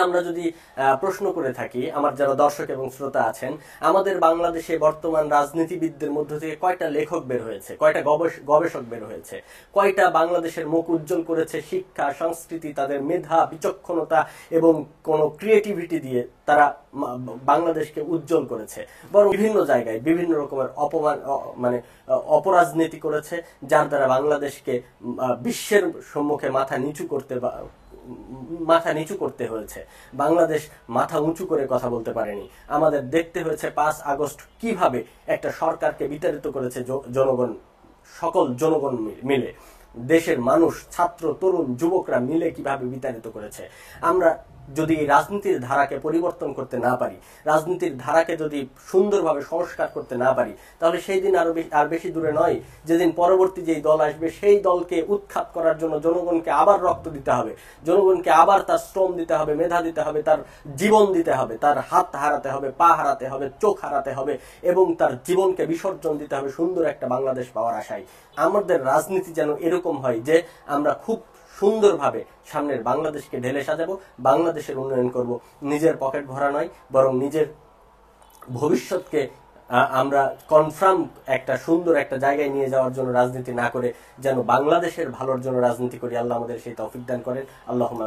আমরা যদি প্রশ্ন করে থাকি, আমার যারা দর্শক এবং শ্রোতা আছেন, আমাদের বাংলাদেশে বর্তমান রাজনীতিবিদদের মধ্য থেকে কয়টা লেখক বের হয়েছে, কয়টা গবেষক বের হয়েছে, কয়টা বাংলাদেশের মুখ উজ্জ্বল করেছে শিক্ষা, সংস্কৃতি, তাদের মেধা, বিচক্ষণতা এবং কোন ক্রিয়েটিভিটি দিয়ে তারা বাংলাদেশকে উজ্জ্বল করেছে। বরং বিভিন্ন জায়গায় বিভিন্ন রকমের অপমান মানে অপরাজনীতি করেছে, যার দ্বারা বাংলাদেশকে বিশ্বের সম্মুখে মাথা নিচু করতে হয়েছে। বাংলাদেশ মাথা উঁচু করে কথা বলতে পারেনি। আমাদের দেখতে হয়েছে 5 আগস্ট কিভাবে একটা সরকারকে বিতাড়িত করেছে জনগণ, সকল জনগণ মিলে, দেশের মানুষ, ছাত্র, তরুণ, যুবকরা মিলে কিভাবে বিতাড়িত করেছে। আমরা যদি রাজনীতির ধারাকে পরিবর্তন করতে না পারি, রাজনীতির ধারাকে যদি সুন্দরভাবে সংস্কার করতে না পারি, তাহলে সেই দিন আর বেশি দূরে নয় যেদিন পরবর্তী যেই দল আসবে সেই দলকে উৎখাত করার জন্য জনগণকে আবার রক্ত দিতে হবে, জনগণকে আবার তার শ্রম দিতে হবে, মেধা দিতে হবে, তার জীবন দিতে হবে, তার হাত হারাতে হবে, পা হারাতে হবে, চোখ হারাতে হবে এবং তার জীবনকে বিসর্জন দিতে হবে সুন্দর একটা বাংলাদেশ পাওয়ার আশায়। আমাদের রাজনীতি যেন এরকম হয় যে আমরা খুব সুন্দরভাবে সামনের বাংলাদেশকে ঢেলে সাজাবো, বাংলাদেশের উন্নয়ন করব, নিজের পকেট ভরা নয়, বরং নিজের ভবিষ্যৎকে আমরা কনফার্ম একটা সুন্দর একটা জায়গায় নিয়ে যাওয়ার জন্য রাজনীতি না করে যেন বাংলাদেশের ভালোর জন্য রাজনীতি করি। আল্লাহ আমাদের সেই তৌফিক দান করেন। আল্লাহুম্মা